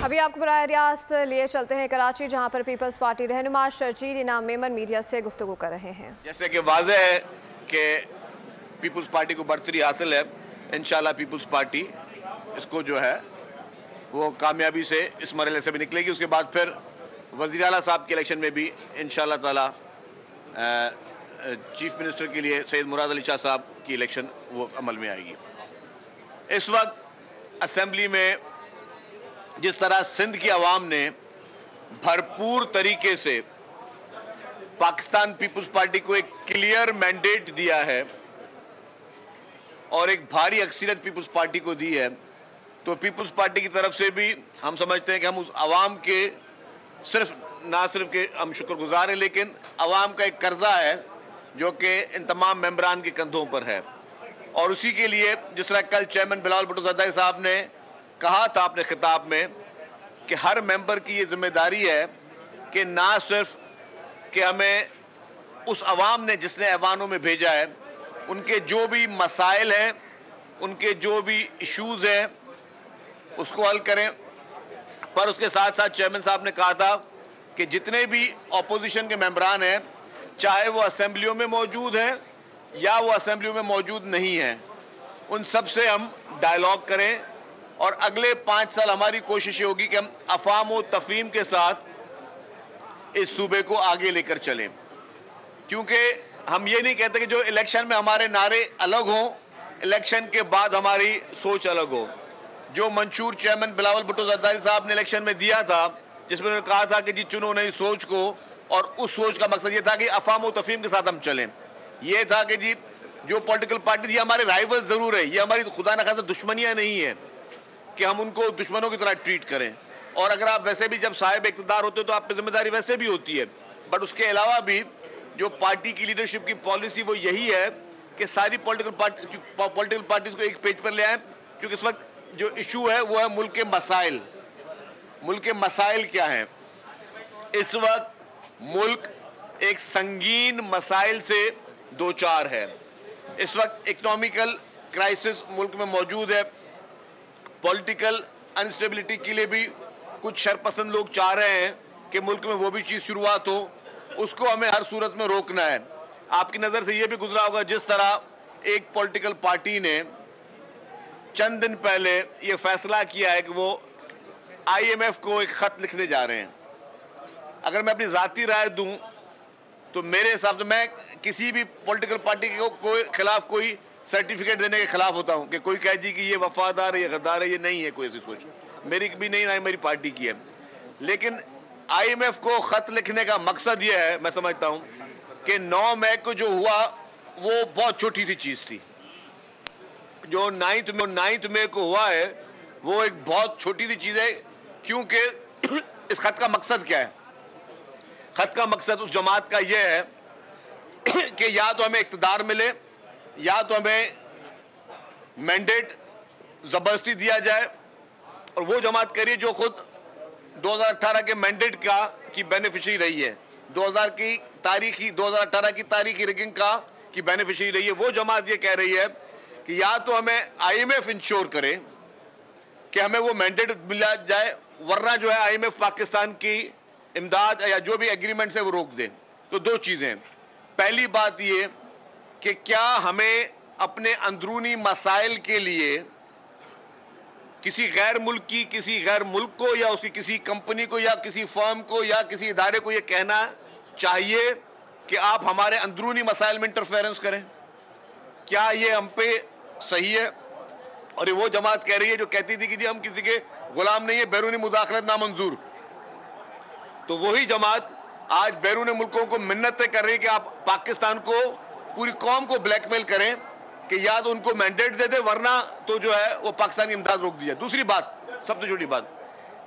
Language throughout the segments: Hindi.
अभी आपको बराह रास्त लिए चलते हैं कराची, जहां पर पीपल्स पार्टी रहनुमा शर्जील इनाम मेमन मीडिया से गुफ्तगू कर रहे हैं। जैसे कि वाज़ेह है कि पीपल्स पार्टी को बरतरी हासिल है, इंशाल्लाह पीपल्स पार्टी इसको जो है वो कामयाबी से इस मरहले से भी निकलेगी। उसके बाद फिर वज़ीर आला साहब के इलेक्शन में भी इंशाल्लाह ताला चीफ मिनिस्टर के लिए सैयद मुराद अली शाह साहब की इलेक्शन वो अमल में आएगी। इस वक्त असम्बली में जिस तरह सिंध की आवाम ने भरपूर तरीके से पाकिस्तान पीपल्स पार्टी को एक क्लियर मैंडेट दिया है और एक भारी अक्सरियत पीपल्स पार्टी को दी है, तो पीपल्स पार्टी की तरफ से भी हम समझते हैं कि हम उस आवाम के ना सिर्फ के हम शुक्रगुजार हैं, लेकिन आवाम का एक कर्जा है जो कि इन तमाम मेंबरान के कंधों पर है। और उसी के लिए जिस तरह कल चेयरमैन बिलावल भुट्टो ज़रदारी साहब ने कहा था अपने खिताब में कि हर मेंबर की ये जिम्मेदारी है कि ना सिर्फ कि हमें उस आवाम ने जिसने ऐवानों में भेजा है उनके जो भी मसाइल हैं, उनके जो भी इश्यूज़ हैं उसको हल करें, पर उसके साथ साथ चेयरमैन साहब ने कहा था कि जितने भी अपोजिशन के मेंबरान हैं, चाहे वो असेंबलियों में मौजूद हैं या वो असेंबलियों में मौजूद नहीं हैं, उन सब से हम डायलॉग करें और अगले 5 साल हमारी कोशिश ये होगी कि हम अफाम व तफहीम के साथ इस सूबे को आगे लेकर चलें। क्योंकि हम ये नहीं कहते कि जो इलेक्शन में हमारे नारे अलग हों, इलेक्शन के बाद हमारी सोच अलग हो। जो मंशूर चेयरमैन बिलावल भुट्टो ज़रदारी साहब ने इलेक्शन में दिया था, जिसमें उन्होंने कहा था कि जी चुनो नई सोच को, और उस सोच का मकसद ये था कि अफाम व तफहीम के साथ हम चलें। ये था कि जी जो पॉलिटिकल पार्टी थी हमारे राइवल ज़रूर है, ये हमारी खुदा न खासा दुश्मनियाँ नहीं है कि हम उनको दुश्मनों की तरह ट्रीट करें। और अगर आप वैसे भी जब साहिब इक़्तिदार होते हो तो आप पे जिम्मेदारी वैसे भी होती है, बट उसके अलावा भी जो पार्टी की लीडरशिप की पॉलिसी वो यही है कि सारी पॉलिटिकल पार्टीज़ को एक पेज पर ले आएँ। क्योंकि इस वक्त जो इशू है वो है मुल्क के मसाइल। मुल्क के मसाइल क्या हैं? इस वक्त मुल्क एक संगीन मसाइल से दो चार है। इस वक्त इकोनॉमिकल क्राइसिस मुल्क में मौजूद है। पॉलिटिकल अनस्टेबिलिटी के लिए भी कुछ शरपसंद लोग चाह रहे हैं कि मुल्क में वो भी चीज़ शुरुआत हो, उसको हमें हर सूरत में रोकना है। आपकी नज़र से ये भी गुजरा होगा जिस तरह एक पॉलिटिकल पार्टी ने चंद दिन पहले ये फैसला किया है कि वो IMF को एक ख़त लिखने जा रहे हैं। अगर मैं अपनी ज़ाती राय दूं तो मेरे हिसाब से मैं किसी भी पॉलिटिकल पार्टी को खिलाफ कोई सर्टिफिकेट देने के खिलाफ होता हूं कि कोई कहे जी कि ये वफादार है, ये गद्दार है, ये नहीं है कोई ऐसी सोच, मेरी भी नहीं, ना मेरी पार्टी की है। लेकिन IMF को ख़त लिखने का मकसद ये है, मैं समझता हूं कि 9 मई को जो हुआ वो बहुत छोटी सी चीज़ थी। जो 9 मई को हुआ है वो एक बहुत छोटी सी चीज़ है। क्योंकि इस खत का मकसद क्या है? खत का मकसद उस जमात का यह है कि या तो हमें इक़्तिदार मिले या तो हमें मैंडेट ज़बरदस्ती दिया जाए। और वो जमात कह रही है जो खुद 2018 के मैंडेट की बेनिफिशरी रही है, 2018 की तारीखी रिगिंग की बेनिफिशरी रही है। वो जमात ये कह रही है कि या तो हमें IMF इंश्योर करे कि हमें वो मैंडेट मिला जाए, वरना जो है IMF पाकिस्तान की इमदाद या जो भी एग्रीमेंट्स है वो रोक दे। तो दो चीज़ें, पहली बात ये कि क्या हमें अपने अंदरूनी मसाइल के लिए किसी गैर मुल्क को या उसकी किसी कंपनी को या किसी फर्म को या किसी इदारे को ये कहना चाहिए कि आप हमारे अंदरूनी मसाइल में इंटरफेरेंस करें? क्या ये हम पे सही है? और ये वो जमात कह रही है जो कहती थी कि जी हम किसी के गुलाम नहीं है, बैरूनी मुदाखलत नामंजूर। तो वही जमात आज बैरून मुल्कों को मिन्नतें कर रही है कि आप पाकिस्तान को, पूरी कौम को ब्लैकमेल करें कि या तो उनको मैंडेट दे दे, वरना तो जो है वो पाकिस्तान की इमदाद रोक दी जाए। दूसरी बात, सबसे छोटी बात,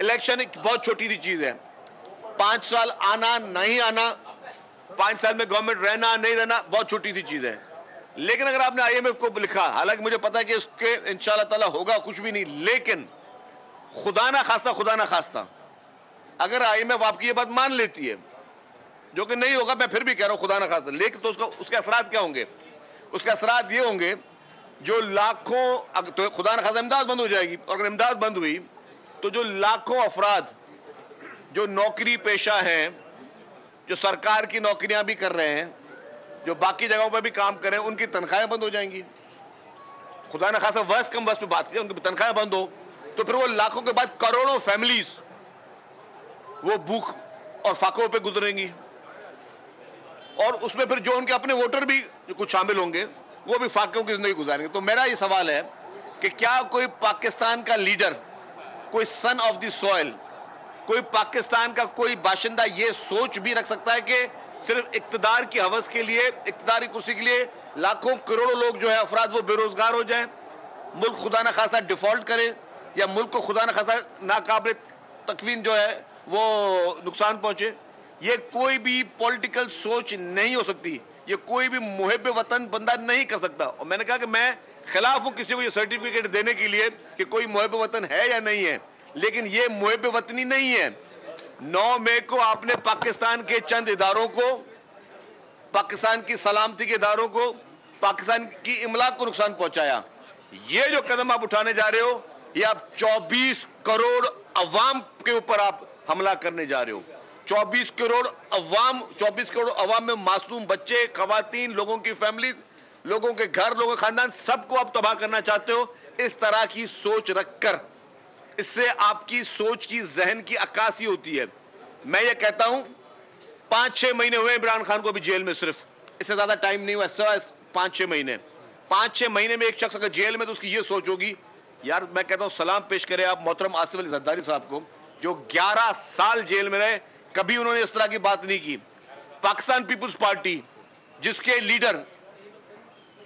इलेक्शन एक बहुत छोटी सी चीज़ है। 5 साल आना नहीं आना, 5 साल में गवर्नमेंट रहना नहीं रहना, बहुत छोटी सी चीज़ है। लेकिन अगर आपने IMF को लिखा, हालांकि मुझे पता है कि उसके इंशाल्लाह ताला होगा कुछ भी नहीं, लेकिन खुदा ना खास्ता अगर IMF आपकी ये बात मान लेती है, जो कि नहीं होगा, मैं फिर भी कह रहा हूँ खुदा ना खास्ता, लेकिन तो उसके असरात क्या होंगे? उसके असरात ये होंगे जो लाखों, तो खुदा न खासा इमदाद बंद हो जाएगी, और अगर इमदाद बंद हुई तो जो लाखों अफराद जो नौकरी पेशा हैं, जो सरकार की नौकरियां भी कर रहे हैं, जो बाकी जगहों पर भी काम कर रहे हैं, उनकी तनख्वाहें बंद हो जाएंगी। खुदा न खासा वर्ष कम वर्ष पे बात करें, उनकी तनख्वाहें बंद हो तो फिर वो लाखों के बाद करोड़ों फैमिलीज वो भूख और फाकों पे गुजरेंगी, और उसमें फिर जो उनके अपने वोटर भी जो कुछ शामिल होंगे वो भी फाकों की जिंदगी गुजारेंगे। तो मेरा ये सवाल है कि क्या कोई पाकिस्तान का लीडर, कोई सन ऑफ द सॉइल, कोई पाकिस्तान का कोई बाशिंदा ये सोच भी रख सकता है कि सिर्फ इक्तदार की हवस के लिए, इक्तदार की कुर्सी के लिए लाखों करोड़ों लोग जो है अफराद वो बेरोजगार हो जाएं, मुल्क खुदा न खासा डिफॉल्ट करे, या मुल्क को खुदा न खासा नाकाबिल तकवीन जो है वो नुकसान पहुंचे? ये कोई भी पॉलिटिकल सोच नहीं हो सकती, ये कोई भी मुहिब वतन बंदा नहीं कर सकता। और मैंने कहा कि मैं खिलाफ हूं किसी को ये सर्टिफिकेट देने के लिए कि कोई मुहिब वतन है या नहीं है, लेकिन ये मुहिब वतनी नहीं है। 9 मई को आपने पाकिस्तान के चंद इदारों को, पाकिस्तान की सलामती के इदारों को, पाकिस्तान की इमलाक को नुकसान पहुंचाया। ये जो कदम आप उठाने जा रहे हो, ये आप 24 करोड़ अवाम के ऊपर आप हमला करने जा रहे हो। 24 करोड़ अवाम में मासूम बच्चे, खवातीन, लोगों की फैमिली, लोगों के घर, लोगों के खानदान, सबको आप तबाह करना चाहते हो इस तरह की सोच रखकर। इससे आपकी सोच की, जहन की अक्कासी होती है। मैं ये कहता हूं 5-6 महीने हुए इमरान खान को भी जेल में, सिर्फ इससे ज्यादा टाइम नहीं हुआ, 5-6 महीने। 5-6 महीने में एक शख्स अगर जेल में तो उसकी ये सोच होगी, यार मैं कहता हूं सलाम पेश करें आप मोहतरम आसिफ अली जरदारी साहब को, जो 11 साल जेल में रहे, कभी उन्होंने इस तरह की बात नहीं की। पाकिस्तान पीपुल्स पार्टी जिसके लीडर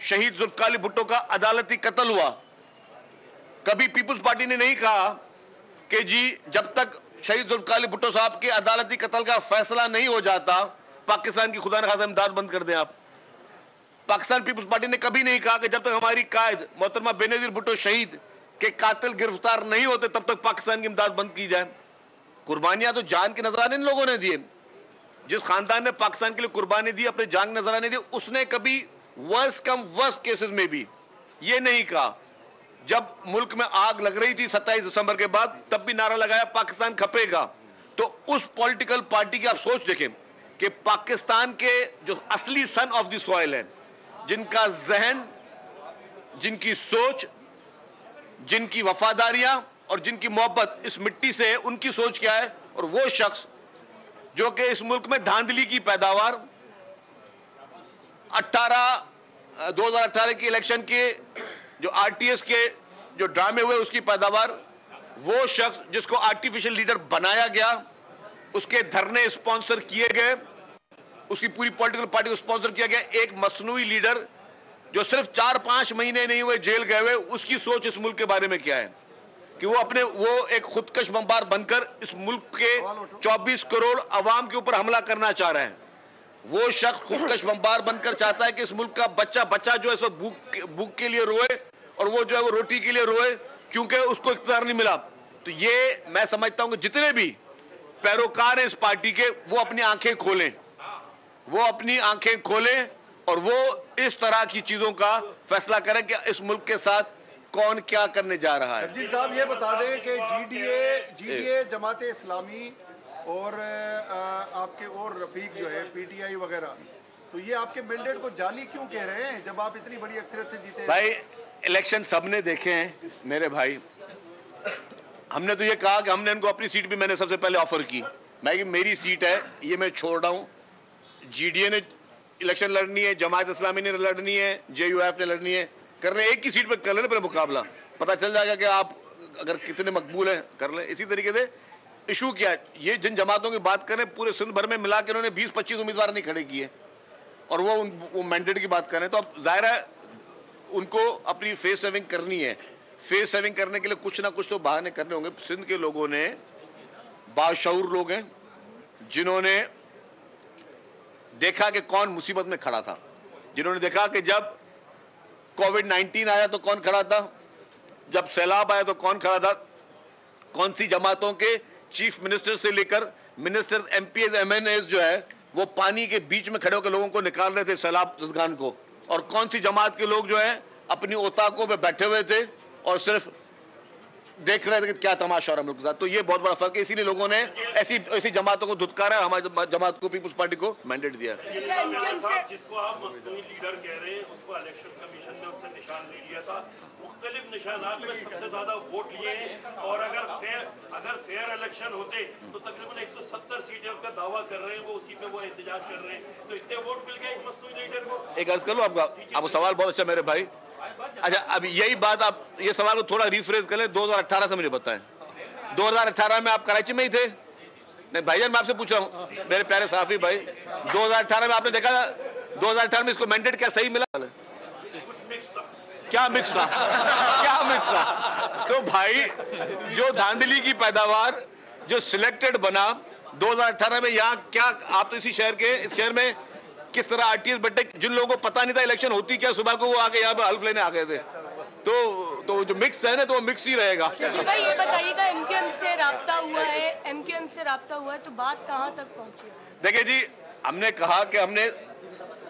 शहीद जुल्फकार अली भुट्टो का अदालती कत्ल हुआ, कभी पीपुल्स पार्टी ने नहीं कहा कि जी जब तक शहीद जुल्फकार अली भुट्टो साहब के अदालती कत्ल का फैसला नहीं हो जाता पाकिस्तान की खुदा न खासा इमदाद बंद कर दें आप। पाकिस्तान पीपुल्स पार्टी ने कभी नहीं कहा कि जब तक हमारी कायद मोहतरमा बेनजीर भुट्टो शहीद के कातिल गिरफ्तार नहीं होते तब तक पाकिस्तान की इमदाद बंद की जाए। कुर्बानियां तो जान के नजराने इन लोगों ने दिए। जिस खानदान ने पाकिस्तान के लिए कुर्बानी दी, अपने जान के नजराने दिए, उसने कभी वर्स्ट कम वर्स्ट केसेस में भी ये नहीं कहा। जब मुल्क में आग लग रही थी 27 दिसंबर के बाद, तब भी नारा लगाया पाकिस्तान खपेगा। तो उस पॉलिटिकल पार्टी की आप सोच देखें कि पाकिस्तान के जो असली सन ऑफ द सॉइल है, जिनका जहन, जिनकी सोच, जिनकी वफादारियां और जिनकी मोहब्बत इस मिट्टी से है, उनकी सोच क्या है। और वो शख्स जो कि इस मुल्क में धांधली की पैदावार 2018 की इलेक्शन के जो आरटीएस के जो ड्रामे हुए उसकी पैदावार, वो शख्स जिसको आर्टिफिशियल लीडर बनाया गया, उसके धरने स्पॉन्सर किए गए, उसकी पूरी पॉलिटिकल पार्टी को स्पॉन्सर किया गया, एक मसनूई लीडर जो सिर्फ 4-5 महीने नहीं हुए जेल गए हुए, उसकी सोच इस मुल्क के बारे में क्या है कि वो एक खुदकश बमबार बनकर इस मुल्क के 24 करोड़ अवाम के ऊपर हमला करना चाह रहे हैं। वो शख्स खुदकश बमबार बनकर चाहता है कि इस मुल्क का बच्चा जो है सो भूख के लिए रोए, और वो जो है वो रोटी के लिए रोए क्योंकि उसको इख्तियार नहीं मिला। तो ये मैं समझता हूं कि जितने भी पैरोकार हैं इस पार्टी के, वो अपनी आंखें खोलें, वो अपनी आंखें खोलें और वो इस तरह की चीजों का फैसला करें कि इस मुल्क के साथ कौन क्या करने जा रहा है। जी साहब ये बता दें कि जीडीए जमात इस्लामी और आपके और रफीक जो है पीटीआई वगैरह, तो ये आपके मैंडेट को जाली क्यों कह रहे हैं जब आप इतनी बड़ी अक्सरियत से जीते हैं? भाई इलेक्शन सबने देखे हैं मेरे भाई। हमने तो ये कहा कि हमने इनको अपनी सीट भी मैंने सबसे पहले ऑफर की, मैं कि मेरी सीट है ये मैं छोड़ रहा हूँ। जीडीए ने इलेक्शन लड़नी है, जमात इस्लामी ने लड़नी है, जेयूएफ ने लड़नी है, कर लें एक ही सीट पे कर लें पहले मुकाबला, पता चल जाएगा कि आप अगर कितने मकबूल हैं, कर लें। इसी तरीके से इशू किया, ये जिन जमातों की बात करें पूरे सिंध भर में मिला के उन्होंने 20-25 उम्मीदवार नहीं खड़े किए और वो मैंडेट की बात करें, तो अब जाहिर है उनको अपनी फेस सेविंग करनी है। फेस सेविंग करने के लिए कुछ ना कुछ तो बहाने करने होंगे। सिंध के लोगों ने, बाशऊर लोग हैं जिन्होंने देखा कि कौन मुसीबत में खड़ा था, जिन्होंने देखा कि जब कोविड-19 आया तो कौन खड़ा था, जब सैलाब आया तो कौन खड़ा था, कौन सी जमातों के चीफ मिनिस्टर से लेकर मिनिस्टर, एमपीएस, एमएनएस जो है वो पानी के बीच में खड़े होकर लोगों को निकाल रहे थे सैलाब ज़दगान को, और कौन सी जमात के लोग जो है अपनी ओताकों पे बैठे हुए थे और सिर्फ देख रहे थे कि क्या तमाशा हो रहा है मुल्क के साथ। तो ये बहुत बड़ा फर्क है, इसीलिए लोगों ने ऐसी जमातों को धुतकारा है, हमारी जमात को, पीपुल्स पार्टी को मैंडेट दिया। जिसको आप मजदूरी लीडर कह रहे हैं, उसको इलेक्शन कमीशन ने उससे निशान ले लिया था, मुख्तलिफ निशानात में सबसे ज्यादा वोट लिए हैं, और अगर फेयर इलेक्शन होते तो तकरीबन 170 सीटें का दावा कर रहे हैं, वो उसी पे वो एहतजाज कर रहे हैं। तो इतने वोट मिल गए मजदूरी लीडर को। एक अर्ज कर लो आपका सवाल बहुत अच्छा मेरे भाई। अच्छा, अब यही बात आप ये सवाल को थोड़ा रिफ्रेश कर लें, 2018 से मुझे बताएं, 2018 में आप कराची में ही थे? नहीं भाईजान, मैं आपसे पूछ रहा हूँ मेरे प्यारे साफी भाई, 2018 में आपने देखा 2018 में इसको मैंडेट क्या सही मिला? क्या मिक्स था? क्या मिक्स था? तो भाई जो धांधली की पैदावार, जो सिलेक्टेड बना 2018 में, यहाँ क्या आप तो इस शहर में किस तरह आरटीएस बट्टे, जिन लोगों को पता नहीं था इलेक्शन होती क्या, सुबह को वो आके यहाँ पे हल्फ लेने आ गए थे। तो जो मिक्स है ना, तो वो मिक्स ही रहेगा। भाई ये बताइएगा, एमक्यूएम से राब्ता हुआ है तो बात कहाँ तक पहुँची? देखिए जी, हमने कहा कि हमने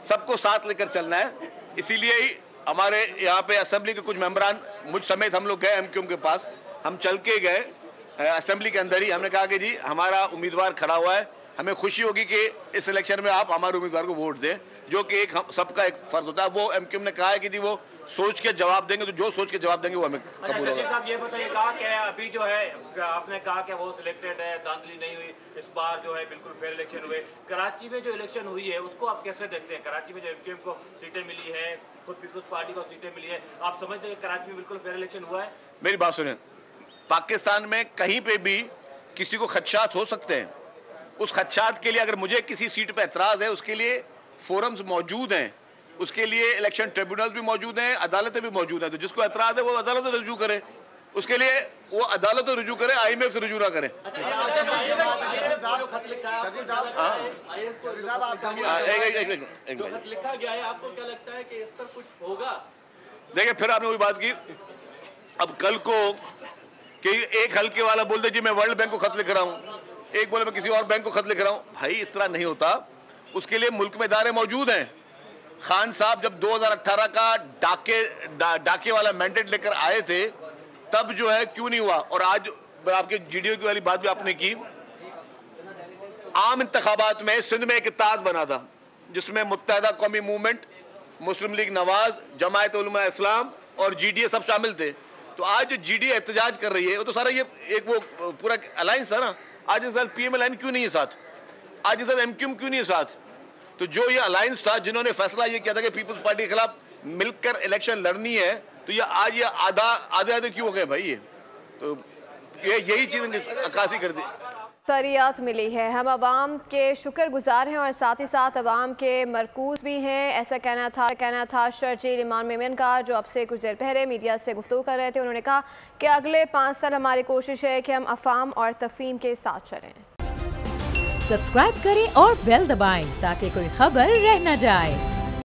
सबको साथ लेकर चलना है, इसीलिए ही हमारे यहाँ पे असेंबली के कुछ मेंबरान, मुझ समेत हम लोग गए एमक्यूएम के पास, हम चल के गए असेंबली के अंदर ही। हमने कहा कि जी हमारा उम्मीदवार खड़ा हुआ है, हमें खुशी होगी कि इस इलेक्शन में आप हमारे उम्मीदवार को वोट दें, जो कि एक सबका एक फर्ज होता है। वो एमक्यूएम ने कहा है कि जी वो सोच के जवाब देंगे, तो जो सोच के जवाब देंगे वो हमें कबूल होगा। साहब ये बताइएगा कि अभी जो है आपने कहा कि वो सिलेक्टेड है, धांधली नहीं हुई, इस बार जो है बिल्कुल फेयर इलेक्शन हुए। कराची में जो इलेक्शन हुई है उसको आप कैसे देखते हैं? कराची में जो एमक्यूएम को सीटें मिली है, खुद पीपुल्स पार्टी को सीटें मिली है, आप समझते हैं कि कराची में बिल्कुल फेयर इलेक्शन हुआ है? मेरी बात सुनिए, पाकिस्तान में कहीं पे भी किसी को खदशात हो सकते हैं। उस खदशात के लिए अगर मुझे किसी सीट पे एतराज़ है, उसके लिए फोरम्स मौजूद हैं, उसके लिए इलेक्शन ट्रिब्यूनल भी मौजूद हैं, अदालतें भी मौजूद हैं। तो जिसको एतराज़ है वो अदालत में रुजू करे, उसके लिए वो अदालत में रुजू करे, IMF से रुजू ना करे। लिखा गया है, आपको क्या लगता है कि इस पर कुछ होगा? देखिए, फिर आपने वही बात की, अब कल को कि एक हल्के वाला बोल दे जी मैं वर्ल्ड बैंक को खत लिख रहा हूँ, एक बोले मैं किसी और बैंक को खत लिख रहा हूँ। भाई इस तरह नहीं होता, उसके लिए मुल्क में इदारे मौजूद हैं। खान साहब जब 2018 का डाके वाला मैंडेट लेकर आए थे, तब जो है क्यों नहीं हुआ? और आज आपके GDO की वाली बात भी आपने की, आम इंतखाबात में सिंध में एक इत्तेहाद बना था जिसमें मुत्तहिदा कौमी मूवमेंट, मुस्लिम लीग नवाज, जमायत उलमा इस्लाम और GDA सब शामिल थे। तो आज जो GDA एहतजाज कर रही है, वो तो सारा ये एक वो पूरा अलायंस है ना। आज इस साल PMLN क्यों नहीं है साथ? आज इस साल MQM क्यों नहीं है साथ? तो जो ये अलायंस था, जिन्होंने फैसला ये किया था कि पीपल्स पार्टी के खिलाफ मिलकर इलेक्शन लड़नी है, तो ये आज ये आधे क्यों हो गए भाई? ये तो यही चीज़ अक्कासी कर दी। अक्सरियत मिली है, हम आवाम के शुक्रगुजार हैं और साथ ही साथ आवाम के मरकूज़ भी हैं, ऐसा कहना था शर्जील इमाम मेमन का, जो अब से कुछ देर पहले मीडिया से गुफ्तगू कर रहे थे। उन्होंने कहा कि अगले 5 साल हमारी कोशिश है कि हम अफाम और तफहीम के साथ चलें। सब्सक्राइब करें और बेल दबाएं ताकि कोई खबर रह न जाए।